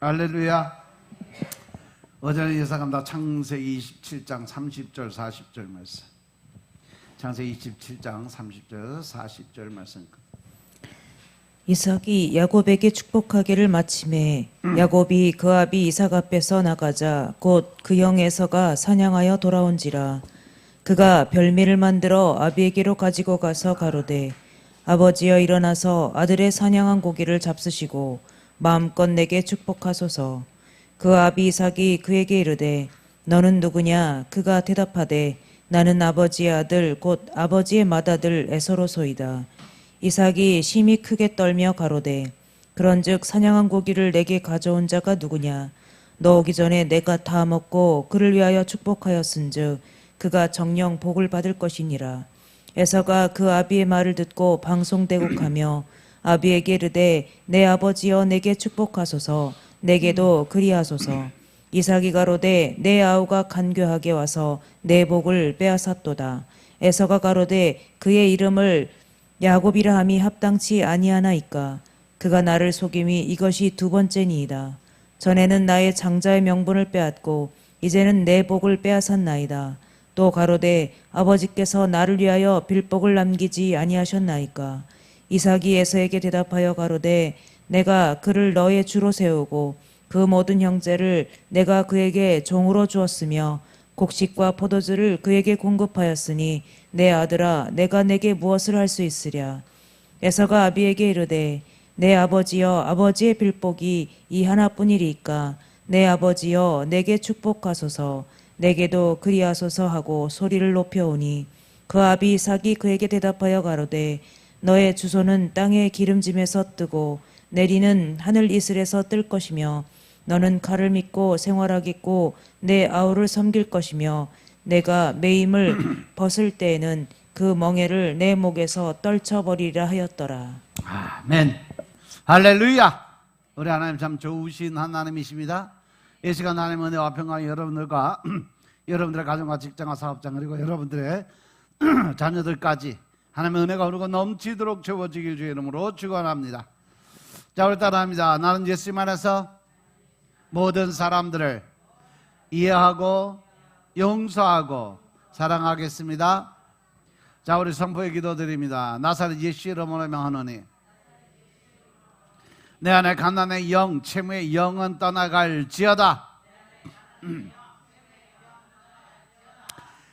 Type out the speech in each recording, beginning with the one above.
할렐루야. 어제는 예상합니다. 창세기 27장 30절 40절 말씀. 창세기 27장 30절 40절 말씀. 이삭이 야곱에게 축복하기를 마침에 야곱이 그 아비 이삭 앞에서 나가자 곧 그 형 에서가 사냥하여 돌아온지라. 그가 별미를 만들어 아비에게로 가지고 가서 가로되 아버지여 일어나서 아들의 사냥한 고기를 잡수시고 마음껏 내게 축복하소서. 그 아비 이삭이 그에게 이르되 너는 누구냐? 그가 대답하되 나는 아버지의 아들 곧 아버지의 맏아들 에서로소이다. 이삭이 심히 크게 떨며 가로되 그런즉 사냥한 고기를 내게 가져온 자가 누구냐? 너 오기 전에 내가 다 먹고 그를 위하여 축복하였은즉 그가 정녕 복을 받을 것이니라. 에서가 그 아비의 말을 듣고 방송대곡하며 아비에게 이르되 내 아버지여 내게 축복하소서. 내게도 그리하소서. 이삭이 가로되 내 아우가 간교하게 와서 내 복을 빼앗았도다. 에서가 가로되 그의 이름을 야곱이라 함이 합당치 아니하나이까. 그가 나를 속임이 이것이 두 번째니이다. 전에는 나의 장자의 명분을 빼앗고 이제는 내 복을 빼앗았나이다. 또 가로되 아버지께서 나를 위하여 빌복을 남기지 아니하셨나이까. 이삭이 에서에게 대답하여 가로되 내가 그를 너의 주로 세우고 그 모든 형제를 내가 그에게 종으로 주었으며 곡식과 포도주를 그에게 공급하였으니 내 아들아 내가 내게 무엇을 할 수 있으랴. 에서가 아비에게 이르되 내 아버지여 아버지의 빌복이 이 하나뿐이리이까. 내 아버지여 내게 축복하소서. 내게도 그리하소서 하고 소리를 높여오니 그 아비 이삭이 그에게 대답하여 가로되 너의 주소는 땅의 기름짐에서 뜨고 내리는 하늘 이슬에서 뜰 것이며 너는 칼을 믿고 생활하겠고 내 아우를 섬길 것이며 내가 매임을 벗을 때에는 그 멍에를 내 목에서 떨쳐버리라 하였더라. 아멘. 할렐루야. 우리 하나님 참 좋으신 하나님이십니다. 이 시간 하나님 은혜와 평강이 여러분들과 여러분들의 가정과 직장과 사업장 그리고 여러분들의 자녀들까지 하나님의 은혜가 흐르고 넘치도록 채워지길 주의 이름으로 축원합니다. 자, 우리 따라합니다. 나는 예수님 안에서 모든 사람들을 이해하고 용서하고 사랑하겠습니다. 자, 우리 선포의 기도드립니다. 나사렛 예수 이름으로 명하노니 내 안에 가난의 영, 채무의 영은 떠나갈지어다.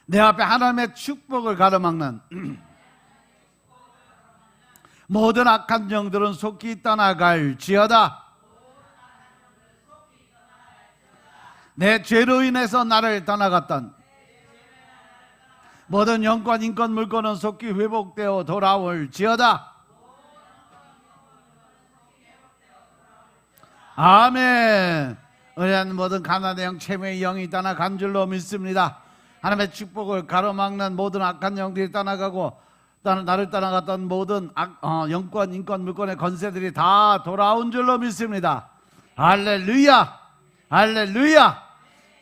내 앞에 하나님의 축복을 가로막는 모든 악한 영들은 속히 떠나갈지어다. 내 죄로 인해서 나를 떠나갔던 모든 영권, 인권, 물권은 속히 회복되어 돌아올지어다. 아멘. 우리는 모든 가난의 영, 채무의 영이 떠나간 줄로 믿습니다. 하나님의 축복을 가로막는 모든 악한 영들이 떠나가고 나를 떠나갔던 모든 영권, 인권, 물권의 권세들이 다 돌아온 줄로 믿습니다. 할렐루야. 할렐루야.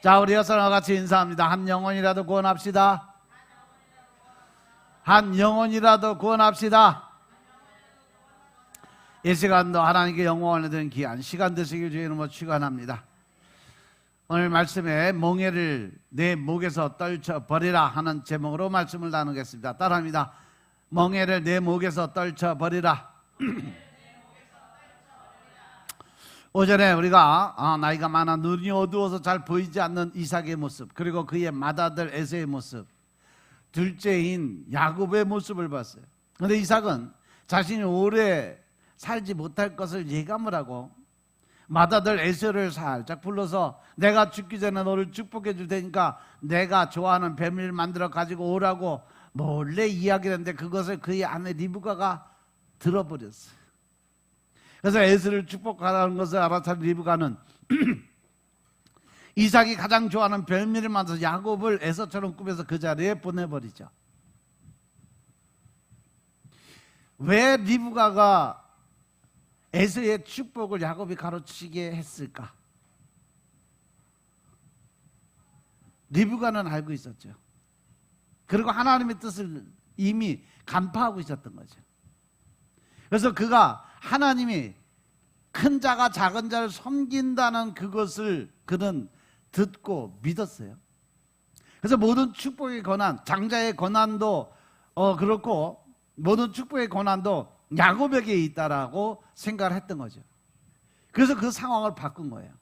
자, 우리 여러분과 같이 인사합니다. 한 영혼이라도 구원합시다. 한 영혼이라도 구원합시다. 이 시간도 하나님께 영광을 드리는 귀한 시간 되시길 주의 이름으로 축원합니다. 오늘 말씀에 멍에를 내 목에서 떨쳐버리라 하는 제목으로 말씀을 나누겠습니다. 따라합니다. 멍에를 내 목에서 떨쳐버리라. 오전에 우리가 나이가 많아 눈이 어두워서 잘 보이지 않는 이삭의 모습, 그리고 그의 맏아들 에서의 모습, 둘째인 야곱의 모습을 봤어요. 그런데 이삭은 자신이 오래 살지 못할 것을 예감을 하고 맏아들 에서를 살짝 불러서 내가 죽기 전에 너를 축복해 줄 테니까 내가 좋아하는 뱀을 만들어 가지고 오라고 몰래 이야기를 했는데 그것을 그의 아내 리브가가 들어버렸어요. 그래서 에서를 축복하라는 것을 알아차린 리브가는 이삭이 가장 좋아하는 별미를 만들어서 야곱을 에서처럼 꾸며서 그 자리에 보내버리죠. 왜 리브가가 에서의 축복을 야곱이 가로치게 했을까? 리브가는 알고 있었죠. 그리고 하나님의 뜻을 이미 간파하고 있었던 거죠. 그래서 그가 하나님이 큰 자가 작은 자를 섬긴다는 그것을 그는 듣고 믿었어요. 그래서 모든 축복의 권한, 장자의 권한도 그렇고 모든 축복의 권한도 야곱에게 있다라고 생각을 했던 거죠. 그래서 그 상황을 바꾼 거예요.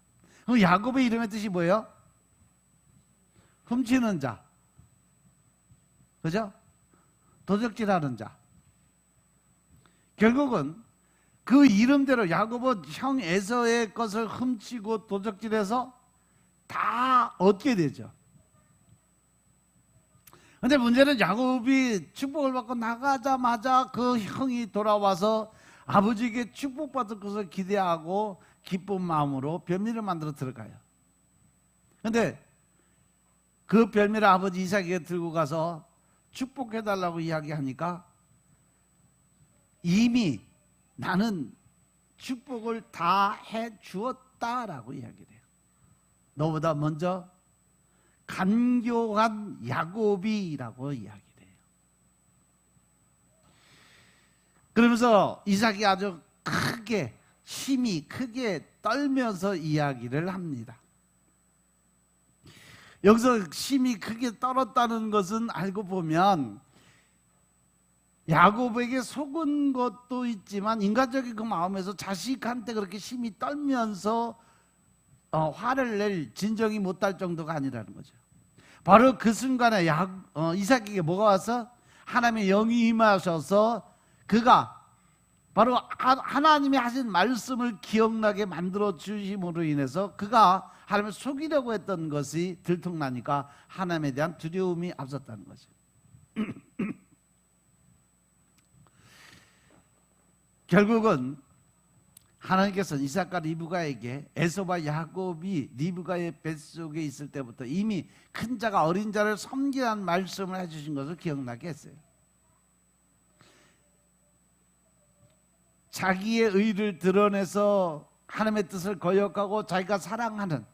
그럼 야곱의 이름의 뜻이 뭐예요? 훔치는 자, 그죠? 도적질하는 자. 결국은 그 이름대로 야곱은 형 에서의 것을 훔치고 도적질해서 다 얻게 되죠. 근데 문제는 야곱이 축복을 받고 나가자마자 그 형이 돌아와서 아버지에게 축복받을 것을 기대하고 기쁜 마음으로 별미를 만들어 들어가요. 근데 그 별미를 아버지 이삭에게 들고 가서 축복해달라고 이야기하니까 이미 나는 축복을 다 해주었다라고 이야기를 해요. 너보다 먼저 간교한 야곱이라고 이야기를 해요. 그러면서 이삭이 아주 크게 힘이 크게 떨면서 이야기를 합니다. 여기서 힘이 크게 떨었다는 것은 알고 보면 야곱에게 속은 것도 있지만 인간적인 그 마음에서 자식한테 그렇게 힘이 떨면서 화를 낼 진정이 못할 정도가 아니라는 거죠. 바로 그 순간에 이삭에게 뭐가 와서 하나님의 영이 임하셔서 그가 바로 하나님이 하신 말씀을 기억나게 만들어 주심으로 인해서 그가 하나님을 속이려고 했던 것이 들통나니까 하나님에 대한 두려움이 앞섰다는 거죠. 결국은 하나님께서는 이삭과 리브가에게 에서와 야곱이 리브가의 뱃속에 있을 때부터 이미 큰 자가 어린 자를 섬기라는 말씀을 해주신 것을 기억나게 했어요. 자기의 의를 드러내서 하나님의 뜻을 거역하고 자기가 사랑하는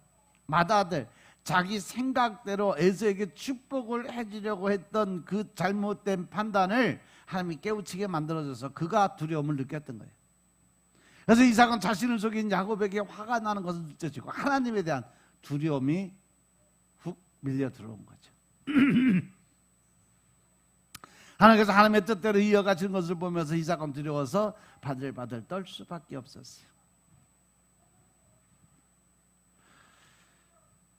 맏아들, 자기 생각대로 에서에게 축복을 해주려고 했던 그 잘못된 판단을 하나님이 깨우치게 만들어줘서 그가 두려움을 느꼈던 거예요. 그래서 이삭은 자신을 속인 야곱에게 화가 나는 것을 느껴지고 하나님에 대한 두려움이 훅 밀려 들어온 거죠. 하나님께서 하나님의 뜻대로 이어가시는 것을 보면서 이삭은 두려워서 바들바들 떨 수밖에 없었어요.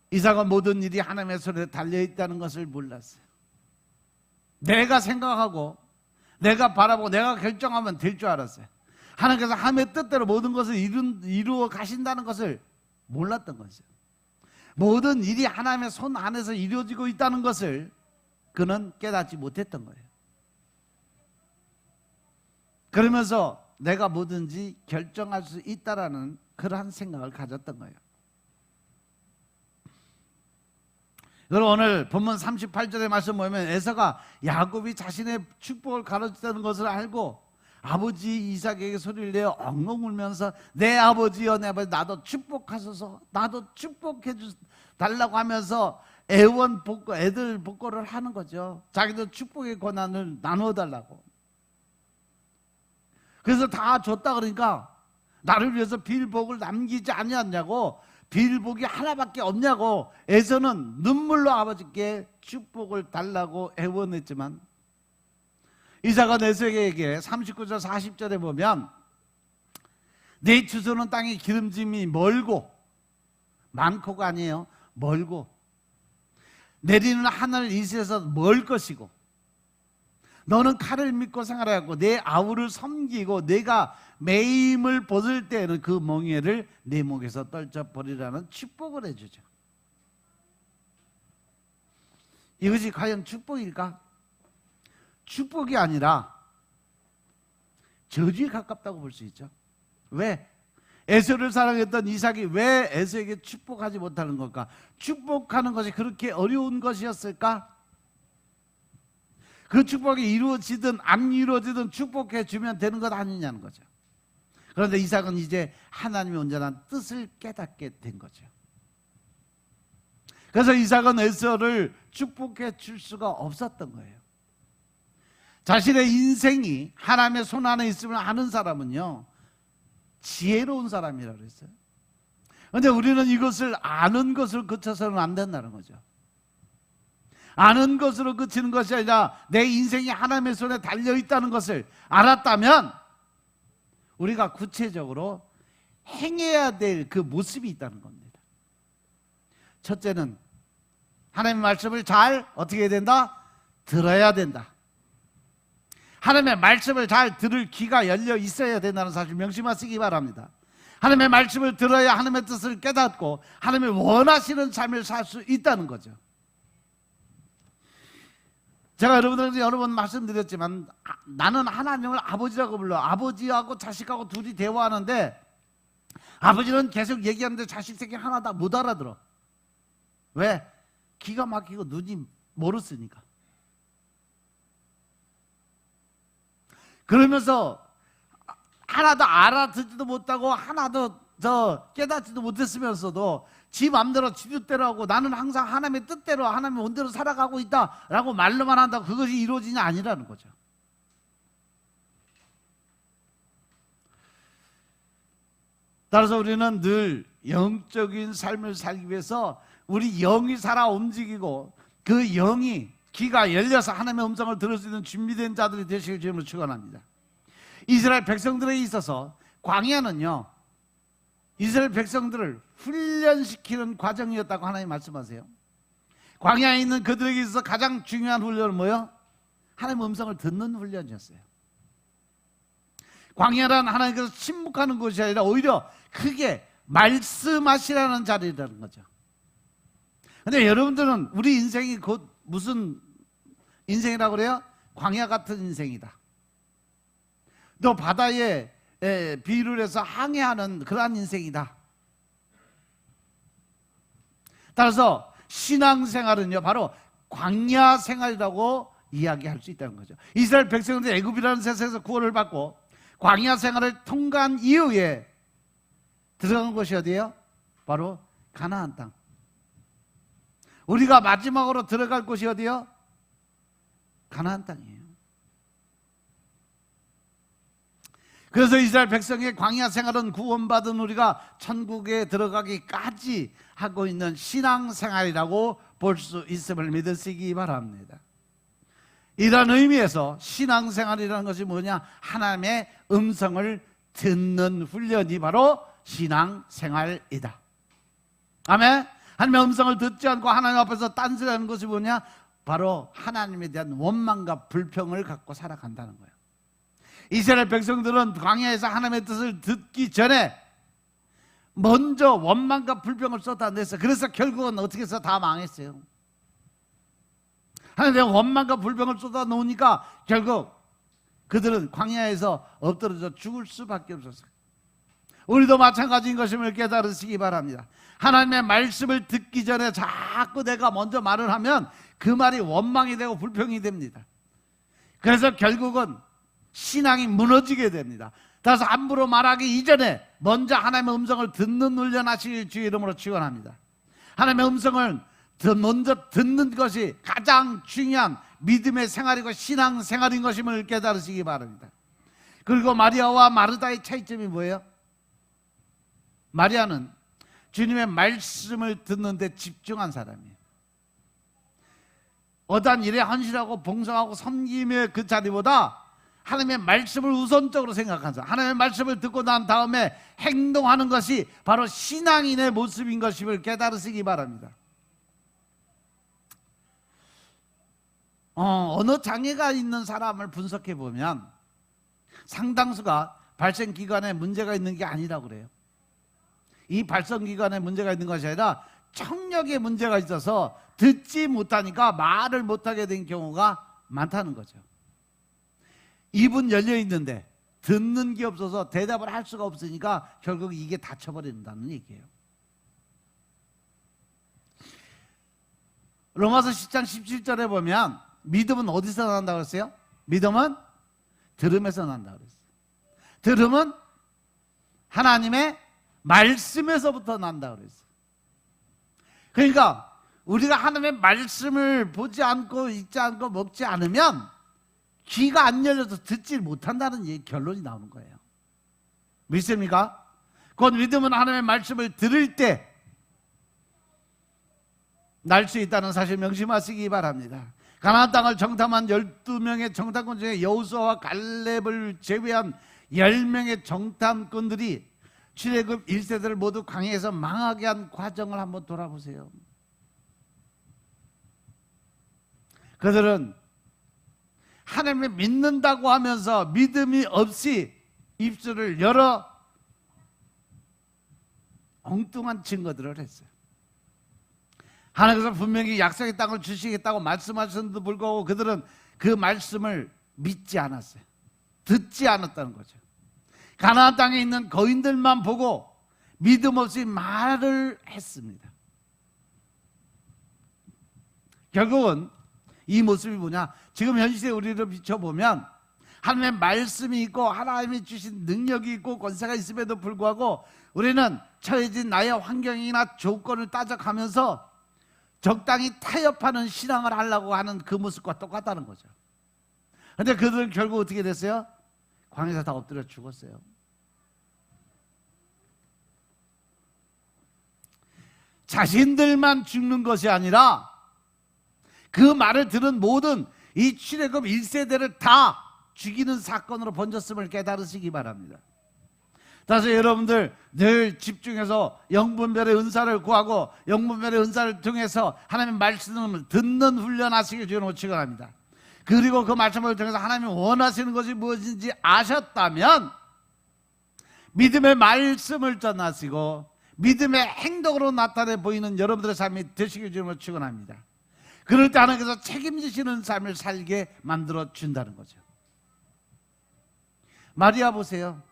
이삭은 모든 일이 하나님의 손에 달려있다는 것을 몰랐어요. 내가 생각하고 내가 바라보고 내가 결정하면 될 줄 알았어요. 하나님께서 하나님의 뜻대로 모든 것을 이루어 가신다는 것을 몰랐던 거죠. 모든 일이 하나님의 손 안에서 이루어지고 있다는 것을 그는 깨닫지 못했던 거예요. 그러면서 내가 뭐든지 결정할 수 있다라는 그러한 생각을 가졌던 거예요. 그리고 오늘 본문 38절의 말씀 보면 에서가 야곱이 자신의 축복을 가르쳤다는 것을 알고 아버지 이삭에게 소리를 내어 엉엉 울면서 내 아버지여 내 아버지 나도 축복하소서 나도 축복해 달라고 하면서 애들 복고를 하는 거죠. 자기도 축복의 권한을 나누어 달라고. 그래서 다 줬다 그러니까 나를 위해서 빌복을 남기지 아니었냐고, 빌복이 하나밖에 없냐고 에서는 눈물로 아버지께 축복을 달라고 애원했지만 이삭은 에서에게 39절 40절에 보면 내 주소는 땅의 기름짐이 멀고, 많고가 아니에요, 멀고 내리는 하늘 이스에서 멀 것이고 너는 칼을 믿고 생활하고 내 아우를 섬기고 내가 매임을 벗을 때에는 그 멍에를 내 목에서 떨쳐버리라는 축복을 해주죠. 이것이 과연 축복일까? 축복이 아니라 저주에 가깝다고 볼 수 있죠. 왜? 에서를 사랑했던 이삭이 왜 에서에게 축복하지 못하는 걸까? 축복하는 것이 그렇게 어려운 것이었을까? 그 축복이 이루어지든 안 이루어지든 축복해 주면 되는 것 아니냐는 거죠. 그런데 이삭은 이제 하나님의 온전한 뜻을 깨닫게 된 거죠. 그래서 이삭은 에서를 축복해 줄 수가 없었던 거예요. 자신의 인생이 하나님의 손 안에 있음을 아는 사람은요, 지혜로운 사람이라고 그랬어요. 그런데 우리는 이것을 아는 것을 그쳐서는 안 된다는 거죠. 아는 것으로 그치는 것이 아니라 내 인생이 하나님의 손에 달려있다는 것을 알았다면 우리가 구체적으로 행해야 될 그 모습이 있다는 겁니다. 첫째는 하나님의 말씀을 잘 어떻게 해야 된다? 들어야 된다. 하나님의 말씀을 잘 들을 귀가 열려 있어야 된다는 사실 명심하시기 바랍니다. 하나님의 말씀을 들어야 하나님의 뜻을 깨닫고 하나님의 원하시는 삶을 살 수 있다는 거죠. 제가 여러분들한테 여러 번 말씀드렸지만 나는 하나님을 아버지라고 불러. 아버지하고 자식하고 둘이 대화하는데 아버지는 계속 얘기하는데 자식 새끼 하나 다 못 알아들어. 왜? 기가 막히고 눈이 멀었으니까. 그러면서 하나도 알아듣지도 못하고 하나도 깨닫지도 못했으면서도 지 맘대로 지 뜻대로 하고 나는 항상 하나님의 뜻대로 하나님의 원대로 살아가고 있다라고 말로만 한다고 그것이 이루어지냐 아니라는 거죠. 따라서 우리는 늘 영적인 삶을 살기 위해서 우리 영이 살아 움직이고 그 영이 귀가 열려서 하나님의 음성을 들을 수 있는 준비된 자들이 되시길 주님으로 축원합니다. 이스라엘 백성들에 있어서 광야는요, 이스라엘 백성들을 훈련시키는 과정이었다고 하나님 말씀하세요. 광야에 있는 그들에게 있어서 가장 중요한 훈련은 뭐예요? 하나님의 음성을 듣는 훈련이었어요. 광야란 하나님께서 침묵하는 곳이 아니라 오히려 크게 말씀하시라는 자리라는 거죠. 근데 여러분들은 우리 인생이 곧 무슨 인생이라고 그래요? 광야 같은 인생이다. 또 바다에 비유를 해서 항해하는 그러한 인생이다. 따라서 신앙생활은요 바로 광야 생활이라고 이야기할 수 있다는 거죠. 이스라엘 백성들이 애굽이라는 세상에서 구원을 받고 광야 생활을 통과한 이후에 들어간 곳이 어디예요? 바로 가나안 땅. 우리가 마지막으로 들어갈 곳이 어디예요? 가나안 땅이에요. 그래서 이스라엘 백성의 광야 생활은 구원받은 우리가 천국에 들어가기까지 하고 있는 신앙생활이라고 볼 수 있음을 믿으시기 바랍니다. 이런 의미에서 신앙생활이라는 것이 뭐냐? 하나님의 음성을 듣는 훈련이 바로 신앙생활이다. 아멘. 하나님의 음성을 듣지 않고 하나님 앞에서 딴소리하는 것이 뭐냐? 바로 하나님에 대한 원망과 불평을 갖고 살아간다는 거예요. 이스라엘 백성들은 광야에서 하나님의 뜻을 듣기 전에 먼저 원망과 불평을 쏟아냈어요. 그래서 결국은 어떻게 해서 다 망했어요. 하나님의 원망과 불평을 쏟아놓으니까 결국 그들은 광야에서 엎드러져 죽을 수밖에 없었어요. 우리도 마찬가지인 것임을 깨달으시기 바랍니다. 하나님의 말씀을 듣기 전에 자꾸 내가 먼저 말을 하면 그 말이 원망이 되고 불평이 됩니다. 그래서 결국은 신앙이 무너지게 됩니다. 따라서 함부로 말하기 이전에 먼저 하나님의 음성을 듣는 훈련하실 주의 이름으로 축원합니다. 하나님의 음성을 먼저 듣는 것이 가장 중요한 믿음의 생활이고 신앙 생활인 것임을 깨달으시기 바랍니다. 그리고 마리아와 마르다의 차이점이 뭐예요? 마리아는 주님의 말씀을 듣는데 집중한 사람이에요. 어떠한 일에 헌신하고 봉사하고 섬김의 그 자리보다 하나님의 말씀을 우선적으로 생각한 사람, 하나님의 말씀을 듣고 난 다음에 행동하는 것이 바로 신앙인의 모습인 것임을 깨달으시기 바랍니다. 어느 장애가 있는 사람을 분석해 보면 상당수가 발성기관에 문제가 있는 게 아니라고 그래요. 이 발성기관에 문제가 있는 것이 아니라 청력에 문제가 있어서 듣지 못하니까 말을 못하게 된 경우가 많다는 거죠. 입은 열려 있는데 듣는 게 없어서 대답을 할 수가 없으니까 결국 이게 닫혀버린다는 얘기예요. 로마서 10장 17절에 보면 믿음은 어디서 난다고 그랬어요? 믿음은 들음에서 난다고 그랬어요. 들음은 하나님의 말씀에서부터 난다고 그랬어요. 그러니까 우리가 하나님의 말씀을 보지 않고 읽지 않고 먹지 않으면 귀가 안 열려서 듣지 못한다는 결론이 나오는 거예요. 믿습니까? 곧 믿음은 하나님의 말씀을 들을 때 날 수 있다는 사실 명심하시기 바랍니다. 가나안 땅을 정탐한 12명의 정탐꾼 중에 여호수아와 갈렙을 제외한 10명의 정탐꾼들이 출애굽 1세대를 모두 광야에서 망하게 한 과정을 한번 돌아보세요. 그들은 하나님을 믿는다고 하면서 믿음이 없이 입술을 열어 엉뚱한 증거들을 했어요. 하나님께서 분명히 약속의 땅을 주시겠다고 말씀하셨는데도 불구하고 그들은 그 말씀을 믿지 않았어요. 듣지 않았다는 거죠. 가나안 땅에 있는 거인들만 보고 믿음 없이 말을 했습니다. 결국은 이 모습이 뭐냐? 지금 현 시대 우리를 비춰보면 하나님의 말씀이 있고 하나님이 주신 능력이 있고 권세가 있음에도 불구하고 우리는 처해진 나의 환경이나 조건을 따져가면서 적당히 타협하는 신앙을 하려고 하는 그 모습과 똑같다는 거죠. 그런데 그들은 결국 어떻게 됐어요? 광야에서 다 엎드려 죽었어요. 자신들만 죽는 것이 아니라 그 말을 들은 모든 이 출애굽 1세대를 다 죽이는 사건으로 번졌음을 깨달으시기 바랍니다. 따라서 여러분들 늘 집중해서 영분별의 은사를 구하고 영분별의 은사를 통해서 하나님의 말씀을 듣는 훈련하시길 주님으로 축원합니다. 그리고 그 말씀을 통해서 하나님이 원하시는 것이 무엇인지 아셨다면 믿음의 말씀을 전하시고 믿음의 행동으로 나타내 보이는 여러분들의 삶이 되시길 주님으로 축원합니다. 그럴 때 하나님께서 책임지시는 삶을 살게 만들어 준다는 거죠. 마리아 보세요.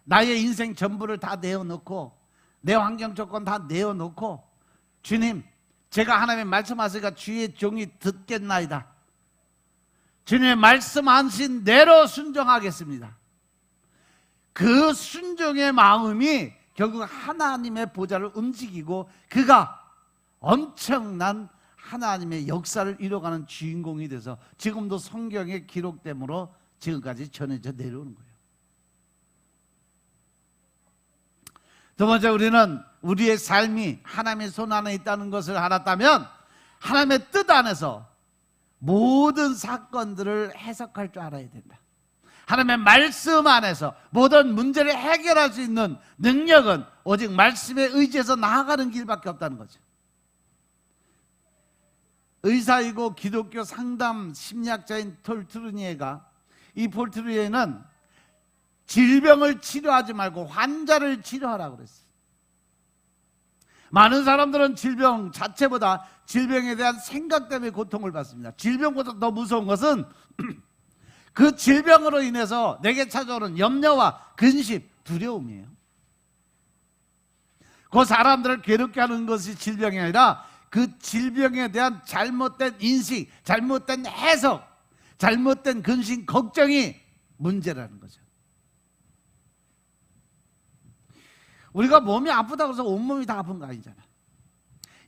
나의 인생 전부를 다 내어놓고 내 환경 조건 다 내어놓고 주님 제가 하나님의 말씀하시니까 주의 종이 듣겠나이다. 주님의 말씀하신 대로 순종하겠습니다. 그 순종의 마음이 결국 하나님의 보좌를 움직이고 그가 엄청난 하나님의 역사를 이뤄가는 주인공이 돼서 지금도 성경의 기록됨으로 지금까지 전해져 내려오는 거예요. 두 번째, 우리는 우리의 삶이 하나님의 손 안에 있다는 것을 알았다면 하나님의 뜻 안에서 모든 사건들을 해석할 줄 알아야 된다. 하나님의 말씀 안에서 모든 문제를 해결할 수 있는 능력은 오직 말씀에 의지해서 나아가는 길밖에 없다는 거죠. 의사이고 기독교 상담 심리학자인 폴트루니에가, 이 폴트루니에는 질병을 치료하지 말고 환자를 치료하라고 그랬어요. 많은 사람들은 질병 자체보다 질병에 대한 생각 때문에 고통을 받습니다. 질병보다 더 무서운 것은 그 질병으로 인해서 내게 찾아오는 염려와 근심, 두려움이에요. 그 사람들을 괴롭게 하는 것이 질병이 아니라 그 질병에 대한 잘못된 인식, 잘못된 해석, 잘못된 근심, 걱정이 문제라는 거죠. 우리가 몸이 아프다고 해서 온몸이 다 아픈 거 아니잖아.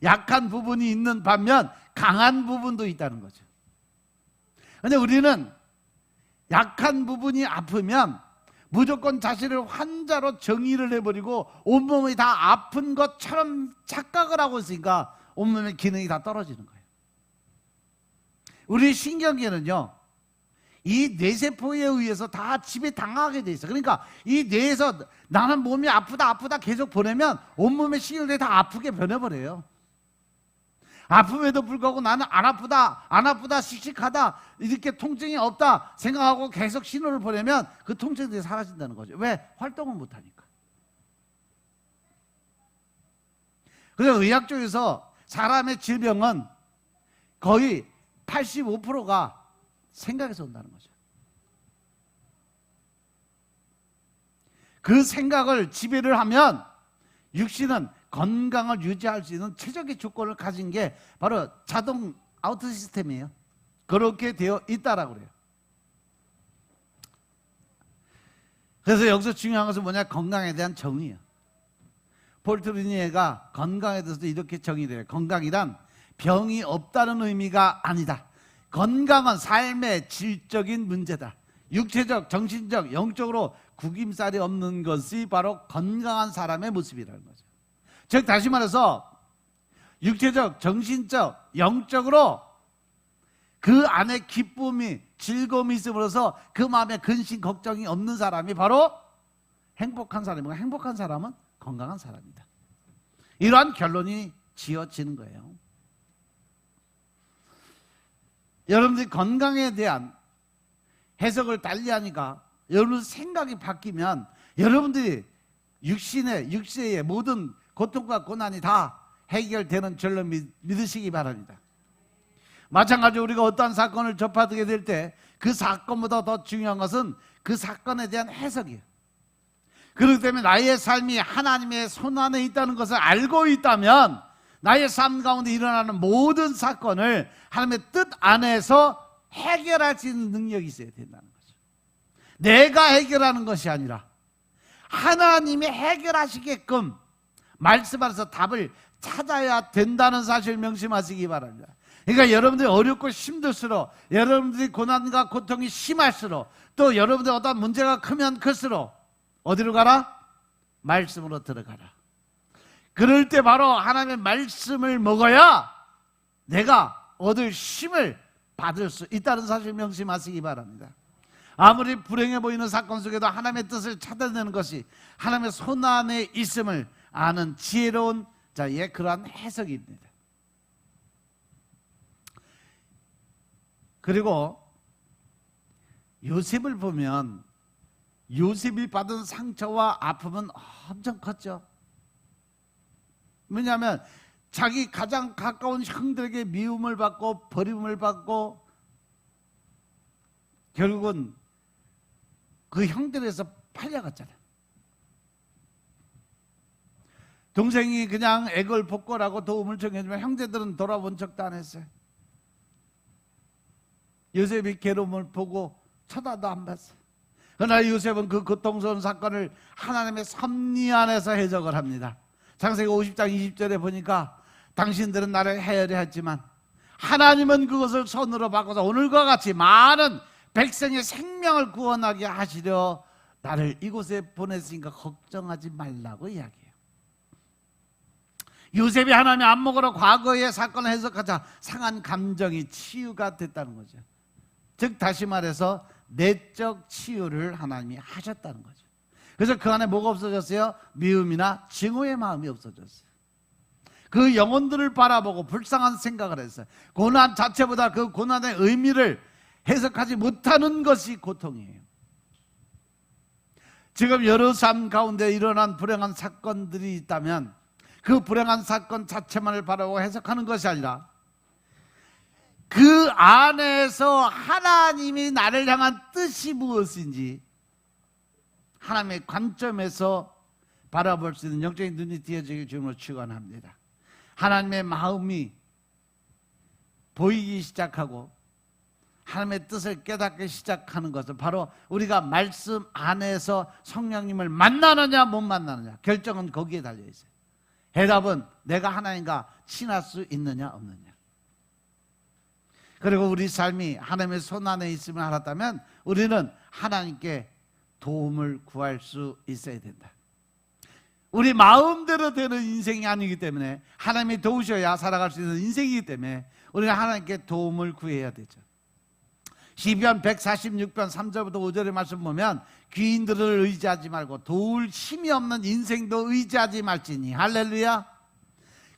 약한 부분이 있는 반면 강한 부분도 있다는 거죠. 그런데 우리는 약한 부분이 아프면 무조건 자신을 환자로 정의를 해버리고 온몸이 다 아픈 것처럼 착각을 하고 있으니까 온몸의 기능이 다 떨어지는 거예요. 우리 신경계는요, 이 뇌세포에 의해서 다 지배당하게 돼 있어. 그러니까 이 뇌에서 나는 몸이 아프다 계속 보내면 온몸의 신경들이 다 아프게 변해버려요. 아픔에도 불구하고 나는 안 아프다 씩씩하다, 이렇게 통증이 없다 생각하고 계속 신호를 보내면 그 통증들이 사라진다는 거죠. 왜? 활동을 못하니까. 그래서 의학 쪽에서 사람의 질병은 거의 85%가 생각에서 온다는 거죠. 그 생각을 지배를 하면 육신은 건강을 유지할 수 있는 최적의 조건을 가진 게 바로 자동 아우트 시스템이에요. 그렇게 되어 있다라고 그래요. 그래서 여기서 중요한 것은 뭐냐? 건강에 대한 정의예요. 폴트루니에가 건강에 대해서 이렇게 정의돼요. 건강이란 병이 없다는 의미가 아니다. 건강은 삶의 질적인 문제다. 육체적, 정신적, 영적으로 구김살이 없는 것이 바로 건강한 사람의 모습이라는 거죠. 즉 다시 말해서 육체적, 정신적, 영적으로 그 안에 기쁨이, 즐거움이 있음으로써 그 마음에 근심, 걱정이 없는 사람이 바로 행복한 사람이고, 행복한 사람은 건강한 사람이다. 이러한 결론이 지어지는 거예요. 여러분들이 건강에 대한 해석을 달리하니까 여러분 생각이 바뀌면 여러분들이 육세의 모든 고통과 고난이 다 해결되는 줄로 믿으시기 바랍니다. 마찬가지로 우리가 어떠한 사건을 접하게 될 때 그 사건보다 더 중요한 것은 그 사건에 대한 해석이에요. 그렇기 때문에 나의 삶이 하나님의 손 안에 있다는 것을 알고 있다면 나의 삶 가운데 일어나는 모든 사건을 하나님의 뜻 안에서 해결할 수 있는 능력이 있어야 된다는 거죠. 내가 해결하는 것이 아니라 하나님이 해결하시게끔 말씀 안에서 답을 찾아야 된다는 사실을 명심하시기 바랍니다. 그러니까 여러분들이 어렵고 힘들수록, 여러분들이 고난과 고통이 심할수록, 또 여러분들이 어떤 문제가 크면 클수록 어디로 가라? 말씀으로 들어가라. 그럴 때 바로 하나님의 말씀을 먹어야 내가 얻을 힘을 받을 수 있다는 사실 명심하시기 바랍니다. 아무리 불행해 보이는 사건 속에도 하나님의 뜻을 찾아내는 것이 하나님의 손 안에 있음을 아는 지혜로운 자의 그러한 해석입니다. 그리고 요셉을 보면 요셉이 받은 상처와 아픔은 엄청 컸죠. 왜냐하면 자기 가장 가까운 형들에게 미움을 받고 버림을 받고 결국은 그 형들에서 팔려갔잖아요. 동생이 그냥 애걸 복걸하고 도움을 청해주면 형제들은 돌아본 척도 안 했어요. 요셉이 괴로움을 보고 쳐다도 안 봤어요. 그러나 요셉은 그 고통스러운 사건을 하나님의 섭리 안에서 해석을 합니다. 창세기 50장 20절에 보니까 당신들은 나를 헤아려 했지만 하나님은 그것을 손으로 바꿔서 오늘과 같이 많은 백성의 생명을 구원하게 하시려 나를 이곳에 보냈으니까 걱정하지 말라고 이야기해요. 요셉이 하나님의 안목으로 과거의 사건을 해석하자 상한 감정이 치유가 됐다는 거죠. 즉 다시 말해서 내적 치유를 하나님이 하셨다는 거죠. 그래서 그 안에 뭐가 없어졌어요? 미움이나 증오의 마음이 없어졌어요. 그 영혼들을 바라보고 불쌍한 생각을 했어요. 고난 자체보다 그 고난의 의미를 해석하지 못하는 것이 고통이에요. 지금 여러 삶 가운데 일어난 불행한 사건들이 있다면 그 불행한 사건 자체만을 바라보고 해석하는 것이 아니라 그 안에서 하나님이 나를 향한 뜻이 무엇인지 하나님의 관점에서 바라볼 수 있는 영적인 눈이 띄어지길 주님으로 축원합니다. 하나님의 마음이 보이기 시작하고 하나님의 뜻을 깨닫기 시작하는 것은 바로 우리가 말씀 안에서 성령님을 만나느냐 못 만나느냐 결정은 거기에 달려 있어요. 해답은 내가 하나님과 친할 수 있느냐 없느냐. 그리고 우리 삶이 하나님의 손 안에 있음을 알았다면 우리는 하나님께 도움을 구할 수 있어야 된다. 우리 마음대로 되는 인생이 아니기 때문에 하나님이 도우셔야 살아갈 수 있는 인생이기 때문에 우리는 하나님께 도움을 구해야 되죠. 시편 146편 3절부터 5절의 말씀 보면 귀인들을 의지하지 말고 도울 힘이 없는 인생도 의지하지 말지니 할렐루야.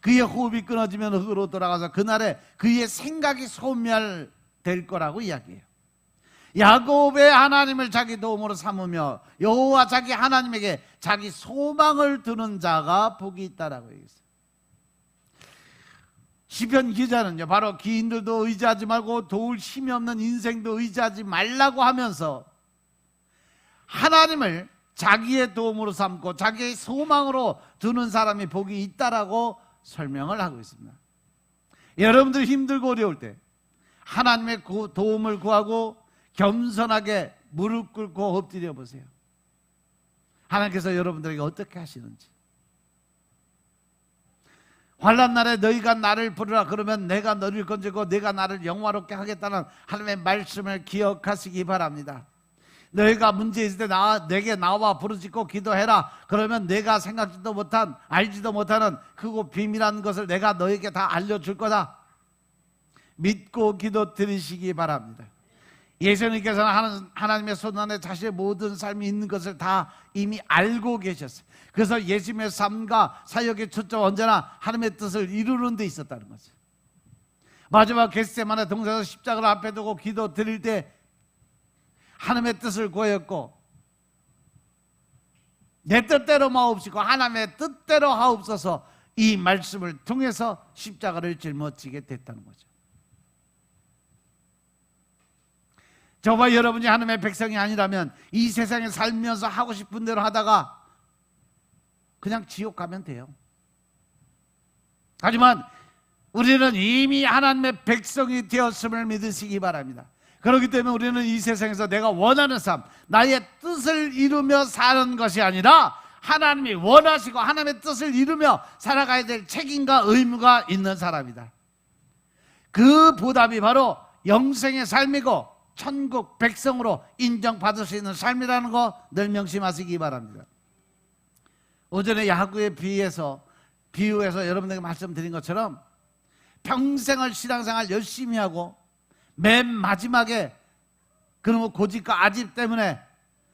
그의 호흡이 끊어지면 흙으로 돌아가서 그날에 그의 생각이 소멸될 거라고 이야기해요. 야곱의 하나님을 자기 도움으로 삼으며 여호와 자기 하나님에게 자기 소망을 두는 자가 복이 있다라고 얘기했어요. 시편 기자는요 바로 기인들도 의지하지 말고 도울 힘이 없는 인생도 의지하지 말라고 하면서 하나님을 자기의 도움으로 삼고 자기의 소망으로 두는 사람이 복이 있다라고 설명을 하고 있습니다. 여러분들 힘들고 어려울 때 하나님의 도움을 구하고 겸손하게 무릎 꿇고 엎드려 보세요. 하나님께서 여러분들에게 어떻게 하시는지. 환난 날에 너희가 나를 부르라 그러면 내가 너를 건지고 내가 나를 영화롭게 하겠다는 하나님의 말씀을 기억하시기 바랍니다. 너희가 문제 있을 때 내게 나와 부르짖고 기도해라. 그러면 내가 생각지도 못한, 알지도 못하는 크고 비밀한 것을 내가 너에게 다 알려줄 거다. 믿고 기도 드리시기 바랍니다. 예수님께서는 하나님의 손 안에 자신의 모든 삶이 있는 것을 다 이미 알고 계셨어요. 그래서 예수님의 삶과 사역의 초점 언제나 하나님의 뜻을 이루는 데 있었다는 거죠. 마지막 겟세마네 동산에서 십자가를 앞에 두고 기도 드릴 때 하나님의 뜻을 구하였고, 내 뜻대로 마옵시고 하나님의 뜻대로 하옵소서, 이 말씀을 통해서 십자가를 짊어지게 됐다는 거죠. 저와 여러분이 하나님의 백성이 아니라면 이 세상에 살면서 하고 싶은 대로 하다가 그냥 지옥 가면 돼요. 하지만 우리는 이미 하나님의 백성이 되었음을 믿으시기 바랍니다. 그렇기 때문에 우리는 이 세상에서 내가 원하는 삶, 나의 뜻을 이루며 사는 것이 아니라 하나님이 원하시고 하나님의 뜻을 이루며 살아가야 될 책임과 의무가 있는 사람이다. 그 보답이 바로 영생의 삶이고 천국 백성으로 인정받을 수 있는 삶이라는 거 늘 명심하시기 바랍니다. 오전에 야구에 비유해서 여러분들에게 말씀드린 것처럼 평생을 신앙생활 열심히 하고 맨 마지막에 그놈의 고집과 아집 때문에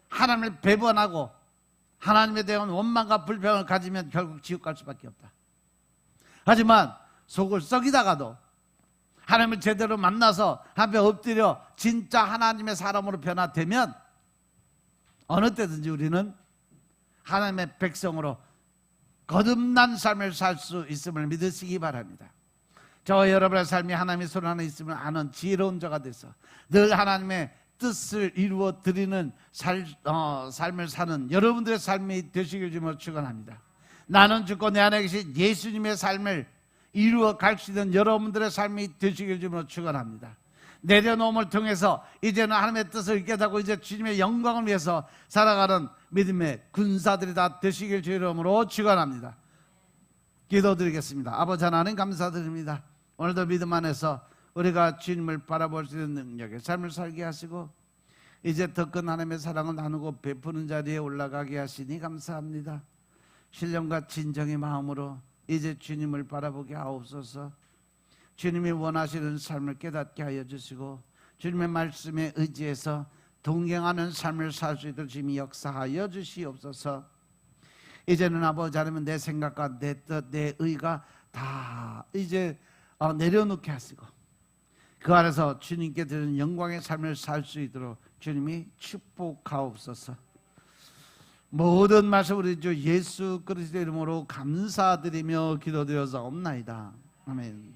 하나님을 배반하고 하나님에 대한 원망과 불평을 가지면 결국 지옥 갈 수밖에 없다. 하지만 속을 썩이다가도 하나님을 제대로 만나서 앞에 엎드려 진짜 하나님의 사람으로 변화되면 어느 때든지 우리는 하나님의 백성으로 거듭난 삶을 살 수 있음을 믿으시기 바랍니다. 저와 여러분의 삶이 하나님의 손 안에 있음을 아는 지혜로운 자가 돼서 늘 하나님의 뜻을 이루어 드리는 삶을 사는 여러분들의 삶이 되시길 주님으로 축원합니다. 나는 죽고 내 안에 계신 예수님의 삶을 이루어 갈 수 있는 여러분들의 삶이 되시길 주님으로 축원합니다. 내려놓음을 통해서 이제는 하나님의 뜻을 깨닫고 이제 주님의 영광을 위해서 살아가는 믿음의 군사들이 다 되시길 주의 이름으로 축원합니다. 기도드리겠습니다. 아버지 하나님 감사드립니다. 오늘도 믿음 안에서 우리가 주님을 바라볼 수 있는 능력의 삶을 살게 하시고 이제 더 큰 하나님의 사랑을 나누고 베푸는 자리에 올라가게 하시니 감사합니다. 신령과 진정의 마음으로 이제 주님을 바라보게 하옵소서. 주님이 원하시는 삶을 깨닫게 하여 주시고 주님의 말씀에 의지해서 동행하는 삶을 살 수 있도록 주님이 역사하여 주시옵소서. 이제는 아버지 하나님 내 생각과 내 뜻, 내 의가 다 이제 내려놓게 하시고 그 안에서 주님께 드리는 영광의 삶을 살 수 있도록 주님이 축복하옵소서. 모든 말씀 우리 주 예수 그리스도의 이름으로 감사드리며 기도드려서 없나이다. 아멘.